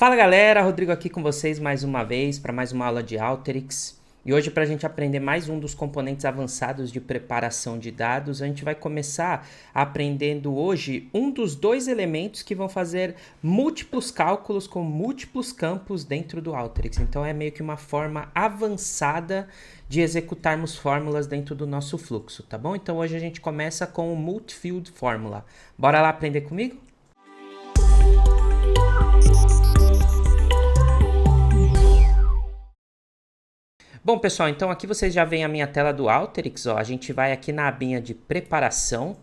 Fala galera, Rodrigo aqui com vocês mais uma vez para mais uma aula de Alteryx. E hoje, para a gente aprender mais um dos componentes avançados de preparação de dados, a gente vai começar aprendendo hoje um dos dois elementos que vão fazer múltiplos cálculos com múltiplos campos dentro do Alteryx. Então é meio que uma forma avançada de executarmos fórmulas dentro do nosso fluxo, tá bom? Então hoje a gente começa com o Multifield Formula. Bora lá aprender comigo? Bom, pessoal, então aqui vocês já veem a minha tela do Alteryx, ó. A gente vai aqui na abinha de preparação.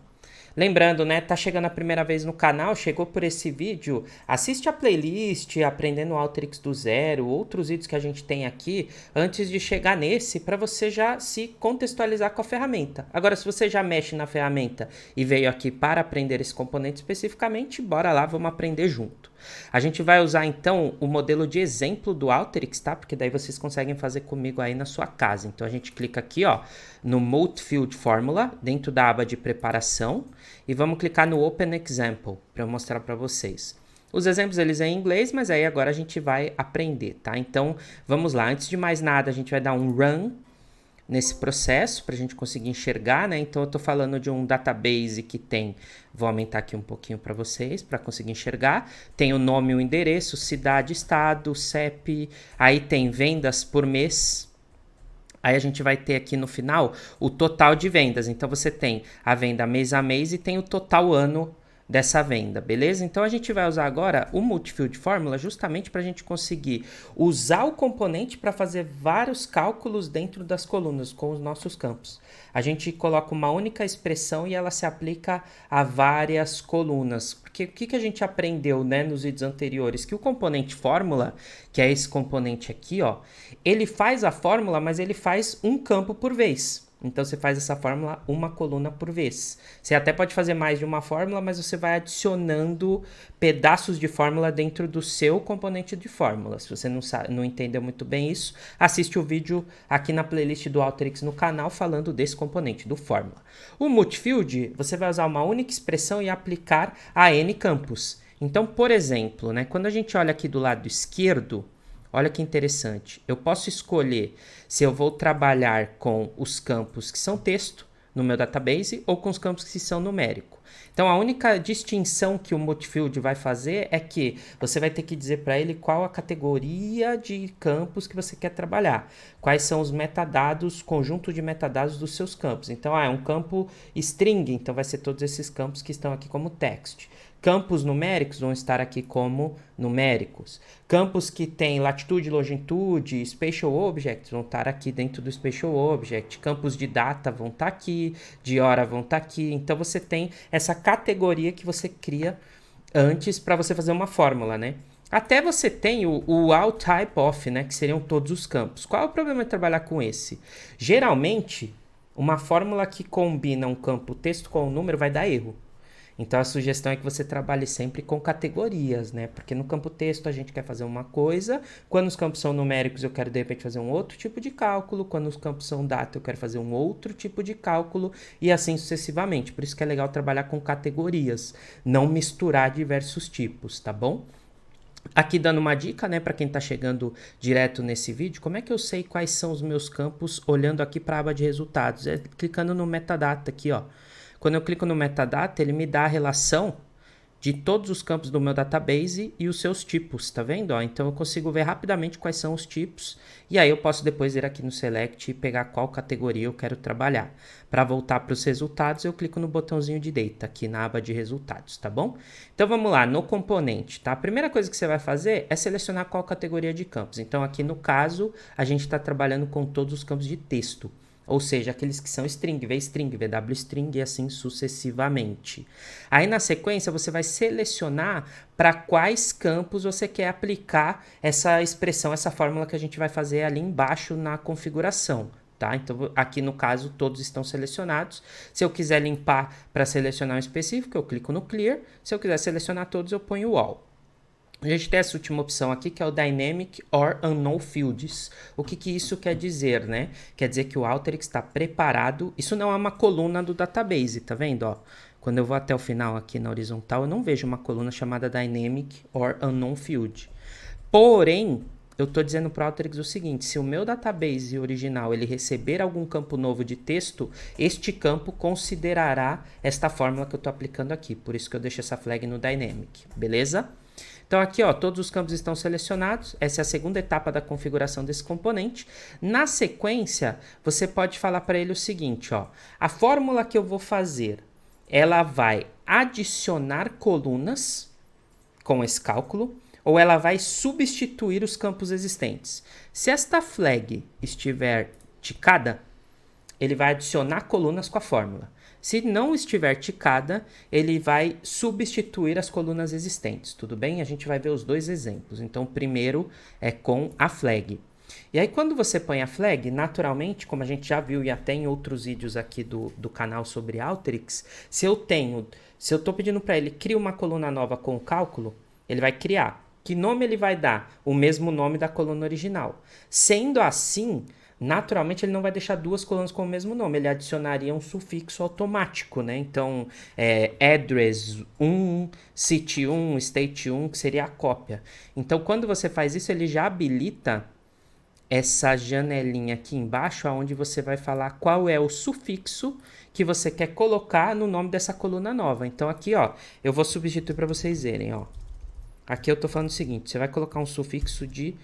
Lembrando, né, tá chegando a primeira vez no canal, chegou por esse vídeo, assiste a playlist Aprendendo Alteryx do Zero, outros vídeos que a gente tem aqui, antes de chegar nesse, para você já se contextualizar com a ferramenta. Agora, se você já mexe na ferramenta e veio aqui para aprender esse componente especificamente, bora lá, vamos aprender junto. A gente vai usar, então, o modelo de exemplo do Alteryx, tá? Porque daí vocês conseguem fazer comigo aí na sua casa. Então, a gente clica aqui, ó, no Multifield Formula, dentro da aba de preparação, e vamos clicar no Open Example, para eu mostrar para vocês. Os exemplos, eles em inglês, mas aí agora a gente vai aprender, tá? Então, vamos lá. Antes de mais nada, a gente vai dar um Run nesse processo, para a gente conseguir enxergar, né? Então, eu estou falando de um database que tem, vou aumentar aqui um pouquinho para vocês, para conseguir enxergar, tem o nome e o endereço, cidade, estado, CEP, aí tem vendas por mês, aí a gente vai ter aqui no final o total de vendas, então você tem a venda mês a mês e tem o total ano dessa venda, beleza? Então a gente vai usar agora o Multifield Formula justamente para a gente conseguir usar o componente para fazer vários cálculos dentro das colunas com os nossos campos. A gente coloca uma única expressão e ela se aplica a várias colunas. Porque o que a gente aprendeu, né, nos vídeos anteriores? Que o componente fórmula, que é esse componente aqui, ó, ele faz a fórmula, mas ele faz um campo por vez. Então, você faz essa fórmula uma coluna por vez. Você até pode fazer mais de uma fórmula, mas você vai adicionando pedaços de fórmula dentro do seu componente de fórmula. Se você não entendeu muito bem isso, assiste o vídeo aqui na playlist do Alteryx no canal falando desse componente, do fórmula. O Multifield, você vai usar uma única expressão e aplicar a N campos. Então, por exemplo, né, quando a gente olha aqui do lado esquerdo, olha que interessante, eu posso escolher se eu vou trabalhar com os campos que são texto no meu database ou com os campos que são numérico. Então, a única distinção que o Multifield vai fazer é que você vai ter que dizer para ele qual a categoria de campos que você quer trabalhar, quais são os metadados, conjunto de metadados dos seus campos. Então, é um campo string, então vai ser todos esses campos que estão aqui como text. Campos numéricos vão estar aqui como numéricos. Campos que têm latitude, longitude, spatial objects vão estar aqui dentro do spatial object. Campos de data vão estar aqui, de hora vão estar aqui. Então, você tem essa categoria que você cria antes para você fazer uma fórmula, né? Até você tem o all type of, né? Que seriam todos os campos. Qual é o problema de trabalhar com esse? Geralmente, uma fórmula que combina um campo texto com um número vai dar erro. Então, a sugestão é que você trabalhe sempre com categorias, né? Porque no campo texto a gente quer fazer uma coisa, quando os campos são numéricos eu quero, de repente, fazer um outro tipo de cálculo, quando os campos são data eu quero fazer um outro tipo de cálculo, e assim sucessivamente. Por isso que é legal trabalhar com categorias, não misturar diversos tipos, tá bom? Aqui dando uma dica, né, para quem está chegando direto nesse vídeo, como é que eu sei quais são os meus campos olhando aqui para a aba de resultados? É clicando no metadata aqui, ó. Quando eu clico no metadata, ele me dá a relação de todos os campos do meu database e os seus tipos, tá vendo? Ó, então eu consigo ver rapidamente quais são os tipos e aí eu posso depois ir aqui no Select e pegar qual categoria eu quero trabalhar. Para voltar para os resultados, eu clico no botãozinho de Data aqui na aba de resultados, tá bom? Então vamos lá, no componente, tá? A primeira coisa que você vai fazer é selecionar qual categoria de campos. Então aqui no caso, a gente está trabalhando com todos os campos de texto. Ou seja, aqueles que são string, vstring, vwstring e assim sucessivamente. Aí na sequência você vai selecionar para quais campos você quer aplicar essa expressão, essa fórmula que a gente vai fazer ali embaixo na configuração. Tá? Então aqui no caso todos estão selecionados. Se eu quiser limpar para selecionar um específico, eu clico no Clear. Se eu quiser selecionar todos, eu ponho o All. A gente tem essa última opção aqui, que é o Dynamic or Unknown Fields. O que isso quer dizer, né? Quer dizer que o Alteryx está preparado. Isso não é uma coluna do database, tá vendo? Ó, quando eu vou até o final aqui na horizontal, eu não vejo uma coluna chamada Dynamic or Unknown Field. Porém, eu estou dizendo para o Alteryx o seguinte: se o meu database original ele receber algum campo novo de texto, este campo considerará esta fórmula que eu estou aplicando aqui. Por isso que eu deixo essa flag no Dynamic, beleza? Então aqui, ó, todos os campos estão selecionados. Essa é a segunda etapa da configuração desse componente. Na sequência, você pode falar para ele o seguinte, ó: a fórmula que eu vou fazer, ela vai adicionar colunas com esse cálculo, ou ela vai substituir os campos existentes. Se esta flag estiver ticada, ele vai adicionar colunas com a fórmula. Se não estiver ticada, ele vai substituir as colunas existentes, tudo bem? A gente vai ver os dois exemplos. Então, o primeiro é com a flag. E aí, quando você põe a flag, naturalmente, como a gente já viu e até em outros vídeos aqui do canal sobre Alteryx, se eu estou pedindo para ele criar uma coluna nova com o cálculo, ele vai criar. Que nome ele vai dar? O mesmo nome da coluna original. Sendo assim, naturalmente ele não vai deixar duas colunas com o mesmo nome, ele adicionaria um sufixo automático, né? Então, address 1, city 1, state 1, que seria a cópia. Então, quando você faz isso, ele já habilita essa janelinha aqui embaixo, onde você vai falar qual é o sufixo que você quer colocar no nome dessa coluna nova. Então, aqui, ó, eu vou substituir para vocês verem, ó. Aqui eu estou falando o seguinte: você vai colocar um sufixo de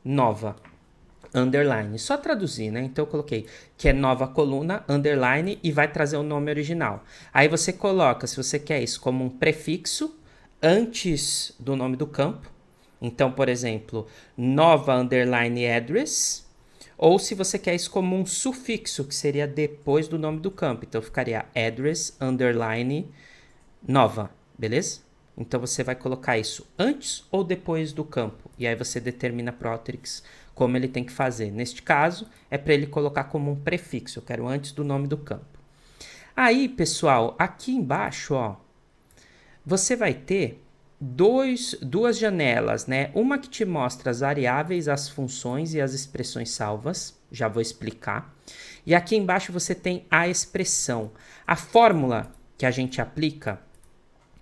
nova, underline. Só traduzir, né? Então eu coloquei que é nova coluna, underline, e vai trazer o nome original. Aí você coloca, se você quer isso, como um prefixo antes do nome do campo. Então, por exemplo, nova underline address. Ou se você quer isso como um sufixo, que seria depois do nome do campo. Então ficaria address underline nova, beleza? Então, você vai colocar isso antes ou depois do campo. E aí você determina para o Alteryx como ele tem que fazer. Neste caso, é para ele colocar como um prefixo. Eu quero antes do nome do campo. Aí, pessoal, aqui embaixo, ó, você vai ter duas janelas, né? Uma que te mostra as variáveis, as funções e as expressões salvas. Já vou explicar. E aqui embaixo você tem a expressão. A fórmula que a gente aplica,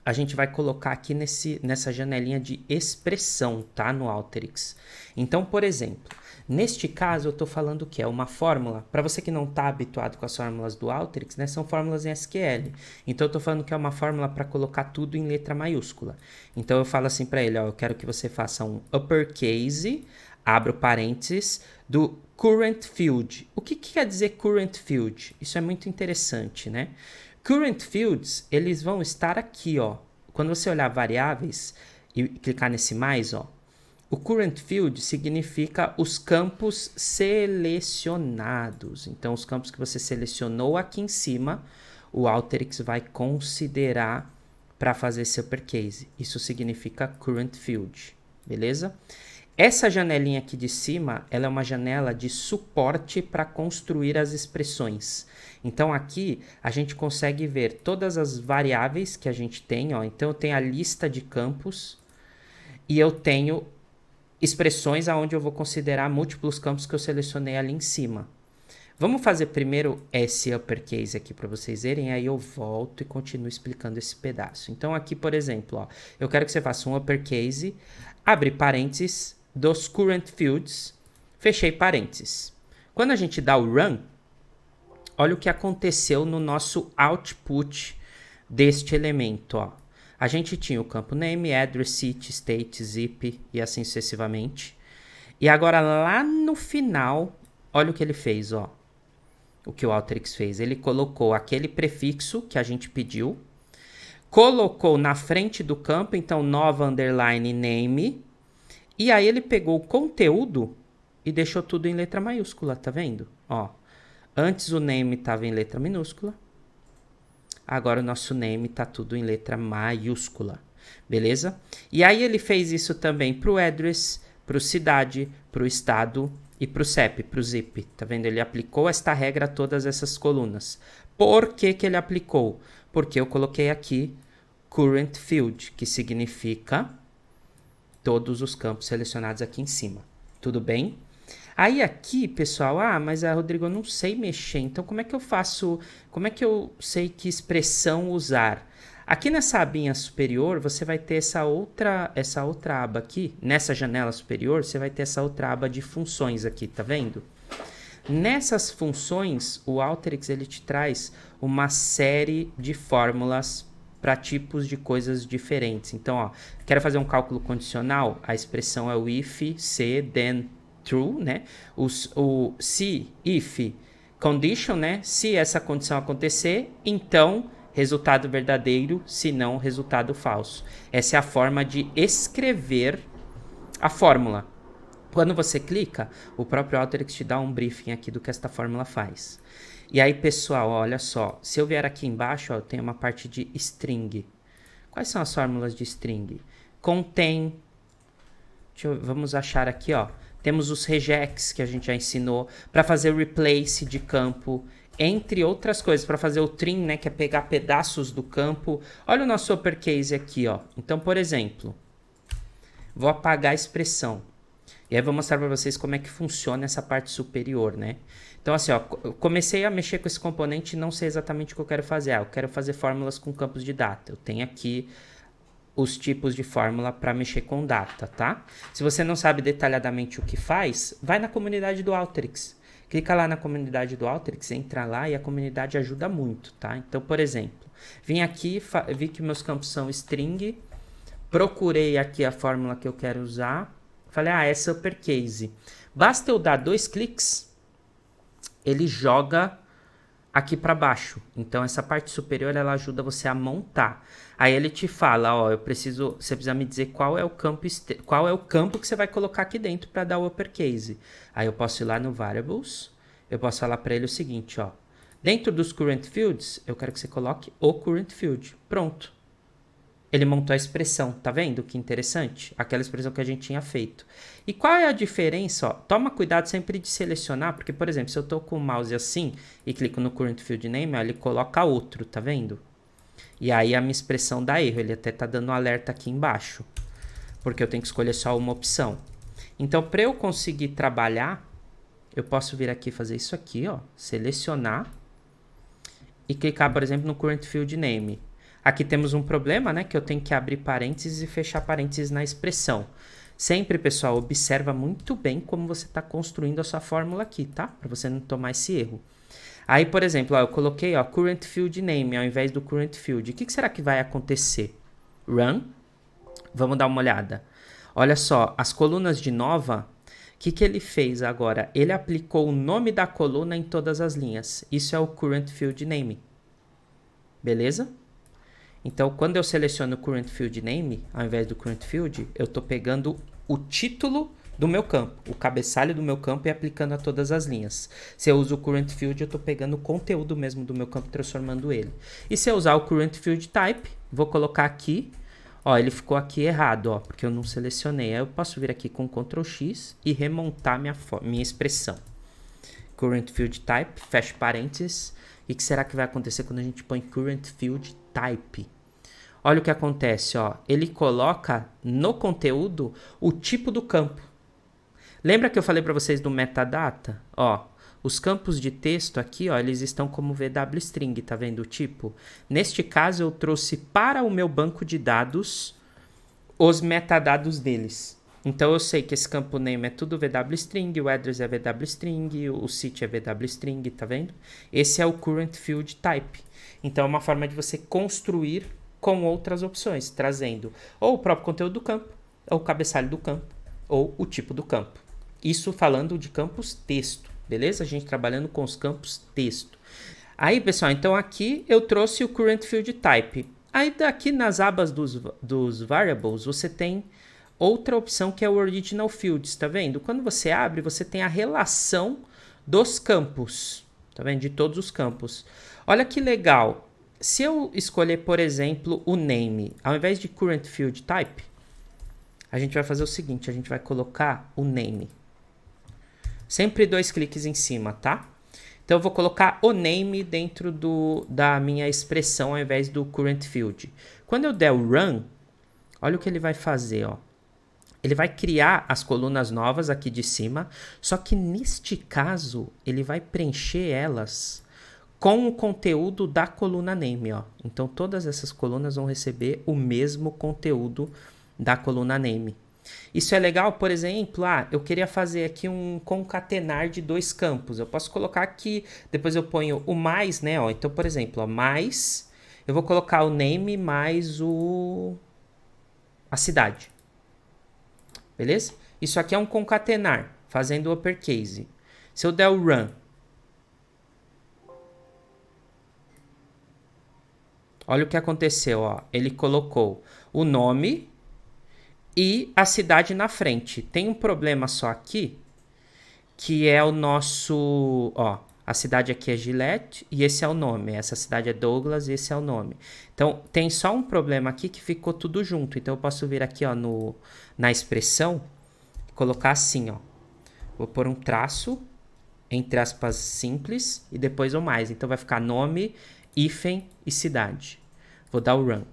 a gente vai colocar aqui nessa janelinha de expressão, tá? No Alteryx. Então, por exemplo, neste caso eu estou falando que é uma fórmula. Para você que não está habituado com as fórmulas do Alteryx, né? São fórmulas em SQL. Então, eu estou falando que é uma fórmula para colocar tudo em letra maiúscula. Então, eu falo assim para ele, ó: eu quero que você faça um uppercase, abro parênteses, do current field. O que quer dizer current field? Isso é muito interessante, né? Current fields, eles vão estar aqui, ó. Quando você olhar variáveis e clicar nesse mais, ó, o current field significa os campos selecionados. Então, os campos que você selecionou aqui em cima, o Alteryx vai considerar para fazer esse uppercase. Isso significa current field, beleza? Essa janelinha aqui de cima, ela é uma janela de suporte para construir as expressões. Então, aqui a gente consegue ver todas as variáveis que a gente tem, ó. Então, eu tenho a lista de campos e eu tenho expressões onde eu vou considerar múltiplos campos que eu selecionei ali em cima. Vamos fazer primeiro esse uppercase aqui para vocês verem, aí eu volto e continuo explicando esse pedaço. Então, aqui, por exemplo, ó, eu quero que você faça um uppercase, abre parênteses, dos current fields, fechei parênteses. Quando a gente dá o run, olha o que aconteceu no nosso output deste elemento, ó. A gente tinha o campo name, address, city, state, zip e assim sucessivamente. E agora lá no final, olha o que ele fez, ó. O que o Alteryx fez. Ele colocou aquele prefixo que a gente pediu, colocou na frente do campo, então nova underline name, e aí ele pegou o conteúdo e deixou tudo em letra maiúscula, tá vendo? Ó, antes o name estava em letra minúscula, agora o nosso name tá tudo em letra maiúscula, beleza? E aí ele fez isso também para o address, para o cidade, para o estado e para o CEP, para o zip, tá vendo? Ele aplicou esta regra a todas essas colunas. Por que que ele aplicou? Porque eu coloquei aqui current field, que significa todos os campos selecionados aqui em cima. Tudo bem? Aí aqui, pessoal, mas Rodrigo, eu não sei mexer, então como é que eu faço, como é que eu sei que expressão usar? Aqui nessa abinha superior, você vai ter essa outra aba aqui. Nessa janela superior, você vai ter essa outra aba de funções aqui, tá vendo? Nessas funções, o Alteryx ele te traz uma série de fórmulas para tipos de coisas diferentes. Então, ó, quero fazer um cálculo condicional, a expressão é o if, se, then, true, né? O se, if, condition, né? Se essa condição acontecer, então resultado verdadeiro, se não, resultado falso. Essa é a forma de escrever a fórmula. Quando você clica, o próprio Alteryx te dá um briefing aqui do que esta fórmula faz. E aí, pessoal, olha só. Se eu vier aqui embaixo, ó, tem uma parte de string. Quais são as fórmulas de string? Contém. Vamos achar aqui, ó. Temos os regex, que a gente já ensinou, para fazer o replace de campo, entre outras coisas, para fazer o trim, né, que é pegar pedaços do campo. Olha o nosso uppercase aqui, ó. Então, por exemplo, vou apagar a expressão. E aí vou mostrar para vocês como é que funciona essa parte superior, né? Então, assim, ó, eu comecei a mexer com esse componente e não sei exatamente o que eu quero fazer. Eu quero fazer fórmulas com campos de data. Eu tenho aqui os tipos de fórmula para mexer com data, tá? Se você não sabe detalhadamente o que faz, vai na comunidade do Alteryx. Clica lá na comunidade do Alteryx, entra lá e a comunidade ajuda muito, tá? Então, por exemplo, vim aqui, vi que meus campos são string, procurei aqui a fórmula que eu quero usar, falei, essa é uppercase. Basta eu dar 2 cliques, ele joga aqui para baixo. Então, essa parte superior, ela ajuda você a montar. Aí ele te fala, ó, você precisa me dizer qual é o campo que você vai colocar aqui dentro para dar o uppercase. Aí eu posso ir lá no Variables, eu posso falar para ele o seguinte, ó, dentro dos Current Fields, eu quero que você coloque o Current Field. Pronto. Ele montou a expressão, tá vendo que interessante? Aquela expressão que a gente tinha feito. E qual é a diferença? Ó, toma cuidado sempre de selecionar, porque, por exemplo, se eu tô com o mouse assim e clico no Current Field Name, ó, ele coloca outro, tá vendo? E aí a minha expressão dá erro, ele até tá dando um alerta aqui embaixo, porque eu tenho que escolher só uma opção. Então, para eu conseguir trabalhar, eu posso vir aqui e fazer isso aqui, ó, selecionar e clicar, por exemplo, no Current Field Name. Aqui temos um problema, né? Que eu tenho que abrir parênteses e fechar parênteses na expressão. Sempre, pessoal, observa muito bem como você está construindo a sua fórmula aqui, tá? Para você não tomar esse erro. Aí, por exemplo, ó, eu coloquei ó, Current Field Name ao invés do Current Field. O que será que vai acontecer? Run. Vamos dar uma olhada. Olha só, as colunas de nova, o que ele fez agora? Ele aplicou o nome da coluna em todas as linhas. Isso é o Current Field Name. Beleza? Então, quando eu seleciono o Current Field Name, ao invés do Current Field, eu estou pegando o título do meu campo, o cabeçalho do meu campo e aplicando a todas as linhas. Se eu uso o Current Field, eu estou pegando o conteúdo mesmo do meu campo e transformando ele. E se eu usar o Current Field Type, vou colocar aqui, ó, ele ficou aqui errado, ó, porque eu não selecionei. Aí eu posso vir aqui com Ctrl X e remontar minha expressão. Current Field Type, fecha parênteses. E o que será que vai acontecer quando a gente põe Current Field Type? Olha o que acontece, ó. Ele coloca no conteúdo o tipo do campo. Lembra que eu falei para vocês do metadata? Ó, os campos de texto aqui, ó, eles estão como VWString, tá vendo o tipo? Neste caso, eu trouxe para o meu banco de dados os metadados deles. Então, eu sei que esse campo name é tudo VWString, o address é VWString, o city é VWString, tá vendo? Esse é o Current Field Type. Então, é uma forma de você construir com outras opções, trazendo ou o próprio conteúdo do campo, ou o cabeçalho do campo, ou o tipo do campo. Isso falando de campos texto, beleza? A gente trabalhando com os campos texto. Aí, pessoal, então aqui eu trouxe o Current Field Type. Aí daqui nas abas dos Variables, você tem outra opção que é o Original Fields, tá vendo? Quando você abre, você tem a relação dos campos, tá vendo? De todos os campos. Olha que legal. Se eu escolher, por exemplo, o name, ao invés de Current Field Type, a gente vai fazer o seguinte, a gente vai colocar o name. Sempre 2 cliques em cima, tá? Então, eu vou colocar o name dentro da minha expressão ao invés do Current Field. Quando eu der o Run, olha o que ele vai fazer, ó. Ele vai criar as colunas novas aqui de cima, só que neste caso, ele vai preencher elas com o conteúdo da coluna name, ó. Então, todas essas colunas vão receber o mesmo conteúdo da coluna name. Isso é legal, por exemplo, eu queria fazer aqui um concatenar de dois campos. Eu posso colocar aqui, depois eu ponho o mais, né? Ó. Então, por exemplo, ó, mais, eu vou colocar o name mais a cidade. Beleza? Isso aqui é um concatenar, fazendo uppercase. Se eu der o run, olha o que aconteceu, ó. Ele colocou o nome e a cidade na frente. Tem um problema só aqui, que é o nosso, ó, a cidade aqui é Gillette e esse é o nome. Essa cidade é Douglas e esse é o nome. Então, tem só um problema aqui que ficou tudo junto. Então, eu posso vir aqui, ó, na expressão, colocar assim, ó. Vou pôr um traço, entre aspas, simples, e depois o mais. Então, vai ficar nome, hífen e cidade. Vou dar o run.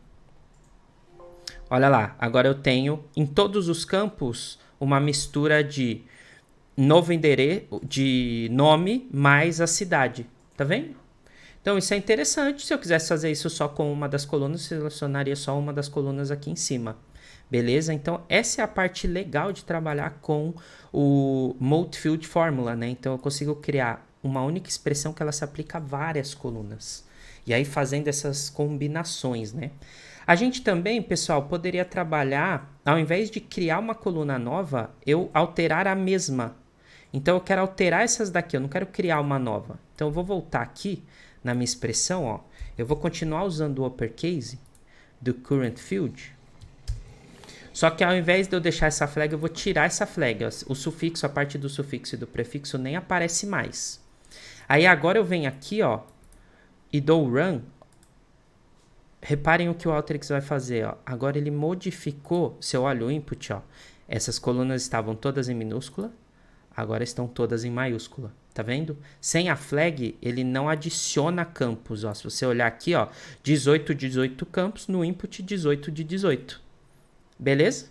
Olha lá, agora eu tenho em todos os campos uma mistura de novo endereço, de nome mais a cidade. Tá vendo? Então isso é interessante. Se eu quisesse fazer isso só com uma das colunas, selecionaria só uma das colunas aqui em cima. Beleza? Então essa é a parte legal de trabalhar com o Multi-Field Formula, né? Então eu consigo criar uma única expressão que ela se aplica a várias colunas. E aí fazendo essas combinações, né? A gente também, pessoal, poderia trabalhar, ao invés de criar uma coluna nova, eu alterar a mesma. Então eu quero alterar essas daqui, eu não quero criar uma nova. Então eu vou voltar aqui na minha expressão, ó. Eu vou continuar usando o uppercase do current field. Só que ao invés de eu deixar essa flag, eu vou tirar essa flag. O sufixo, a parte do sufixo e do prefixo nem aparece mais. Aí agora eu venho aqui, ó, e dou run. Reparem o que o Alteryx vai fazer, ó. Agora ele modificou, se eu olho o input, ó, essas colunas estavam todas em minúscula, agora estão todas em maiúscula, tá vendo? Sem a flag, ele não adiciona campos, ó. Se você olhar aqui, ó, 18 campos, no input 18 de 18. Beleza?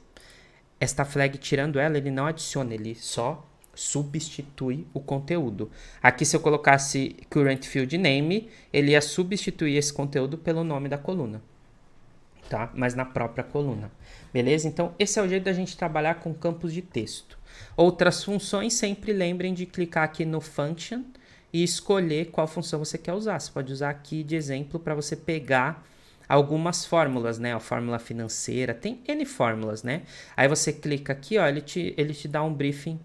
Esta flag, tirando ela, ele não adiciona, ele só substitui o conteúdo. Aqui, se eu colocasse current field name, ele ia substituir esse conteúdo pelo nome da coluna, tá? Mas na própria coluna, beleza? Então, esse é o jeito da gente trabalhar com campos de texto. Outras funções, sempre lembrem de clicar aqui no function e escolher qual função você quer usar. Você pode usar aqui de exemplo para você pegar algumas fórmulas, né? A fórmula financeira, tem N fórmulas, né? Aí você clica aqui, ó, ele te dá um briefing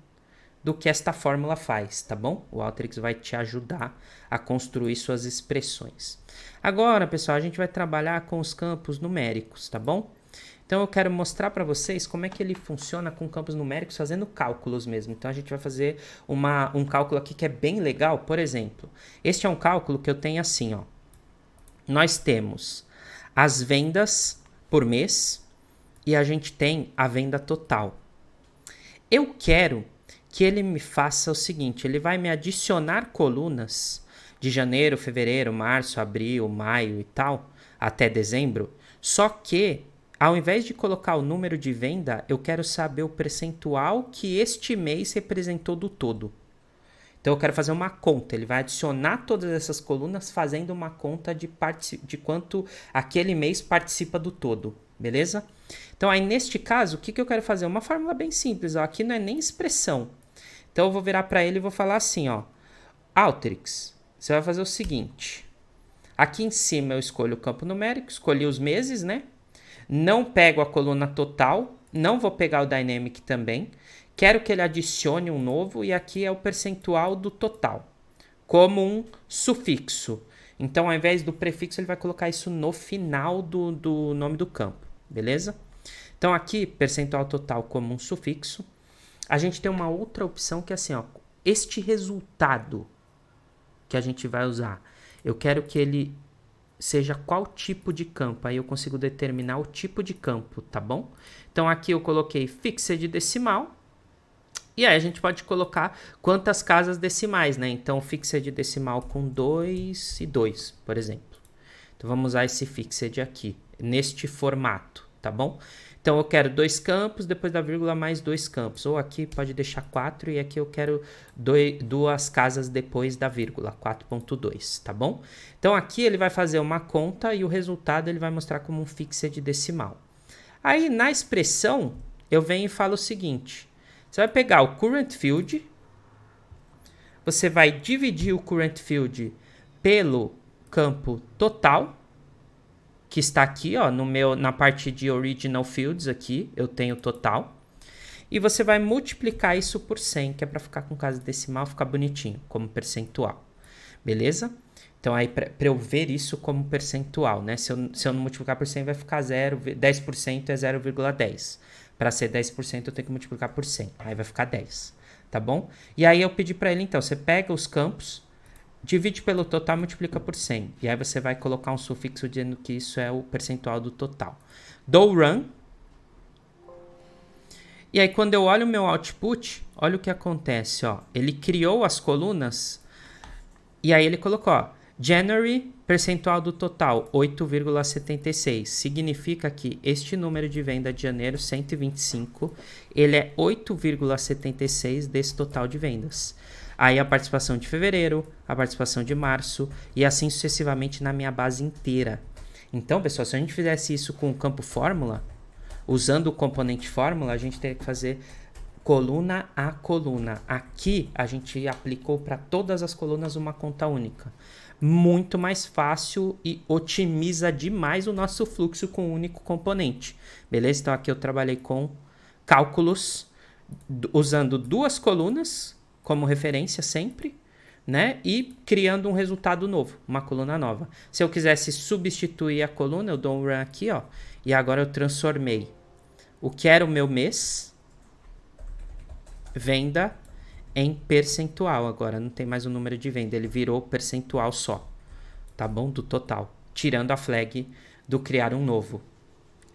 do que esta fórmula faz, tá bom? O Alteryx vai te ajudar a construir suas expressões. Agora, pessoal, a gente vai trabalhar com os campos numéricos, tá bom? Então, eu quero mostrar para vocês como é que ele funciona com campos numéricos, fazendo cálculos mesmo. Então, a gente vai fazer um cálculo aqui que é bem legal. Por exemplo, este é um cálculo que eu tenho assim, ó. Nós temos as vendas por mês e a gente tem a venda total. Eu quero que ele me faça o seguinte, ele vai me adicionar colunas de janeiro, fevereiro, março, abril, maio e tal, até dezembro, só que ao invés de colocar o número de venda, eu quero saber o percentual que este mês representou do todo. Então eu quero fazer uma conta, ele vai adicionar todas essas colunas fazendo uma conta de quanto aquele mês participa do todo, beleza? Então aí neste caso, o que eu quero fazer? Uma fórmula bem simples, ó, aqui não é nem expressão. Então eu vou virar para ele e vou falar assim, ó, Alteryx, você vai fazer o seguinte, aqui em cima eu escolho o campo numérico, escolhi os meses, né? Não pego a coluna total, não vou pegar o dynamic também, quero que ele adicione um novo e aqui é o percentual do total, como um sufixo. Então ao invés do prefixo ele vai colocar isso no final do nome do campo, beleza? Então aqui, percentual total como um sufixo. A gente tem uma outra opção que é assim, ó, este resultado que a gente vai usar, eu quero que ele seja qual tipo de campo, aí eu consigo determinar o tipo de campo, tá bom? Então aqui eu coloquei fixed decimal, e aí a gente pode colocar quantas casas decimais, né? Então fixed decimal com 2 e 2, por exemplo. Então vamos usar esse fixed aqui, neste formato, tá bom? Então eu quero 2 campos, depois da vírgula mais 2 campos. Ou aqui pode deixar 4 e aqui eu quero 2 casas depois da vírgula, 4.2, tá bom? Então aqui ele vai fazer uma conta e o resultado ele vai mostrar como um fixed decimal. Aí na expressão eu venho e falo o seguinte, você vai pegar o current field, você vai dividir o current field pelo campo total, que está aqui, ó, na parte de original fields aqui, eu tenho total. E você vai multiplicar isso por 100, que é para ficar com casa decimal, ficar bonitinho, como percentual. Beleza? Então aí para eu ver isso como percentual, né? Se eu não multiplicar por 100 vai ficar 0, 10% é 0,10. Para ser 10% eu tenho que multiplicar por 100, aí vai ficar 10, tá bom? E aí eu pedi para ele, então, você pega os campos, divide pelo total e multiplica por 100. E aí você vai colocar um sufixo dizendo que isso é o percentual do total. Dou run. E aí quando eu olho o meu output, olha o que acontece, ó. Ele criou as colunas e aí ele colocou, ó, January, percentual do total, 8,76. Significa que este número de venda de janeiro, 125, ele é 8,76 desse total de vendas. Aí a participação de fevereiro, a participação de março e assim sucessivamente na minha base inteira. Então, pessoal, se a gente fizesse isso com o campo fórmula, usando o componente fórmula, a gente teria que fazer coluna a coluna. Aqui a gente aplicou para todas as colunas uma conta única. Muito mais fácil e otimiza demais o nosso fluxo com um único componente. Beleza? Então aqui eu trabalhei com cálculos usando 2 colunas como referência sempre, né? E criando um resultado novo, uma coluna nova. Se eu quisesse substituir a coluna, eu dou um run aqui, ó. E agora eu transformei o que era o meu mês, venda, em percentual agora. Não tem mais o número de venda, ele virou percentual só, tá bom? Do total, tirando a flag do criar um novo.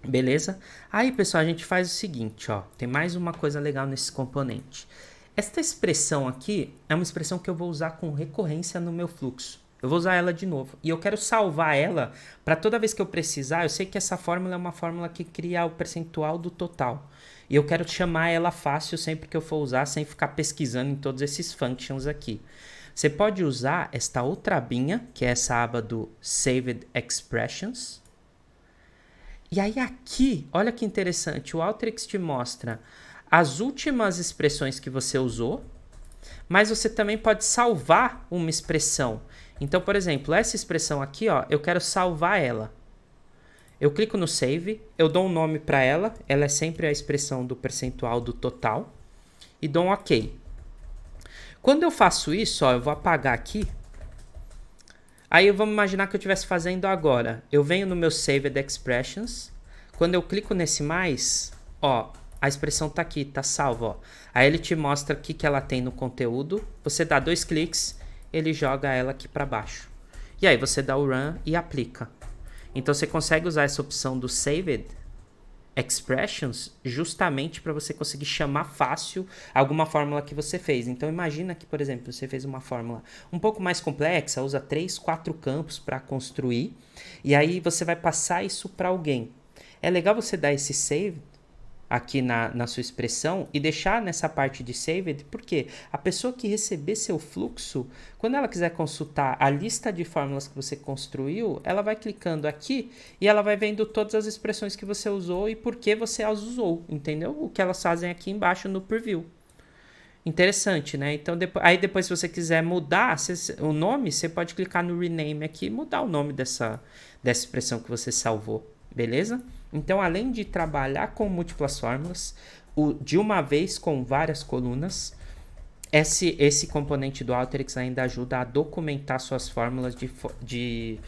Beleza? Aí, pessoal, a gente faz o seguinte, ó. Tem mais uma coisa legal nesse componente. Esta expressão aqui é uma expressão que eu vou usar com recorrência no meu fluxo. Eu vou usar ela de novo. E eu quero salvar ela para toda vez que eu precisar. Eu sei que essa fórmula é uma fórmula que cria o percentual do total. E eu quero chamar ela fácil sempre que eu for usar, sem ficar pesquisando em todos esses functions aqui. Você pode usar esta outra abinha, que é essa aba do Saved Expressions. E aí aqui, olha que interessante, o Alteryx te mostra as últimas expressões que você usou, mas você também pode salvar uma expressão. Então, por exemplo, essa expressão aqui, ó, eu quero salvar ela. Eu clico no Save, eu dou um nome para ela, ela é sempre a expressão do percentual do total, e dou um OK. Quando eu faço isso, ó, eu vou apagar aqui. Aí vamos imaginar que eu estivesse fazendo agora. Eu venho no meu Saved Expressions, quando eu clico nesse mais, ó, a expressão tá aqui, tá salva, ó. Aí ele te mostra o que ela tem no conteúdo. Você dá 2 cliques, ele joga ela aqui para baixo. E aí você dá o Run e aplica. Então você consegue usar essa opção do Saved Expressions justamente para você conseguir chamar fácil alguma fórmula que você fez. Então imagina que, por exemplo, você fez uma fórmula um pouco mais complexa, usa 3, 4 campos para construir. E aí você vai passar isso para alguém. É legal você dar esse Saved aqui na sua expressão e deixar nessa parte de Saved, porque a pessoa que receber seu fluxo, quando ela quiser consultar a lista de fórmulas que você construiu, ela vai clicando aqui e ela vai vendo todas as expressões que você usou e por que você as usou, entendeu? O que elas fazem aqui embaixo no preview. Interessante, né? Então, depois se você quiser mudar o nome, você pode clicar no Rename aqui e mudar o nome dessa expressão que você salvou, beleza? Então, além de trabalhar com múltiplas fórmulas, de uma vez com várias colunas, esse componente do Alteryx ainda ajuda a documentar suas fórmulas de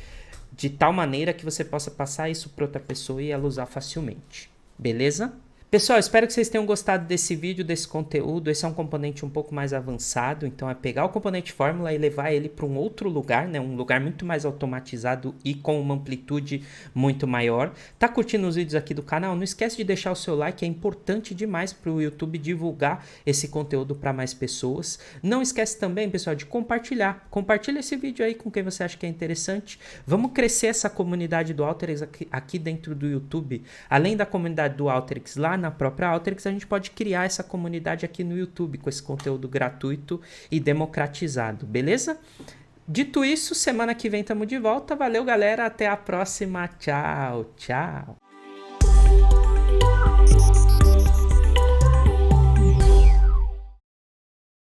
tal maneira que você possa passar isso para outra pessoa e ela usar facilmente. Beleza? Pessoal, espero que vocês tenham gostado desse vídeo, desse conteúdo. Esse é um componente um pouco mais avançado, então é pegar o componente fórmula e levar ele para um outro lugar, né? Um lugar muito mais automatizado e com uma amplitude muito maior. Tá curtindo os vídeos aqui do canal? Não esquece de deixar o seu like, é importante demais para o YouTube divulgar esse conteúdo para mais pessoas. Não esquece também, pessoal, de compartilhar. Compartilha esse vídeo aí com quem você acha que é interessante. Vamos crescer essa comunidade do Alteryx aqui dentro do YouTube. Além da comunidade do Alteryx lá na própria Alteryx, a gente pode criar essa comunidade aqui no YouTube com esse conteúdo gratuito e democratizado, beleza? Dito isso, semana que vem estamos de volta. Valeu, galera. Até a próxima. Tchau, tchau.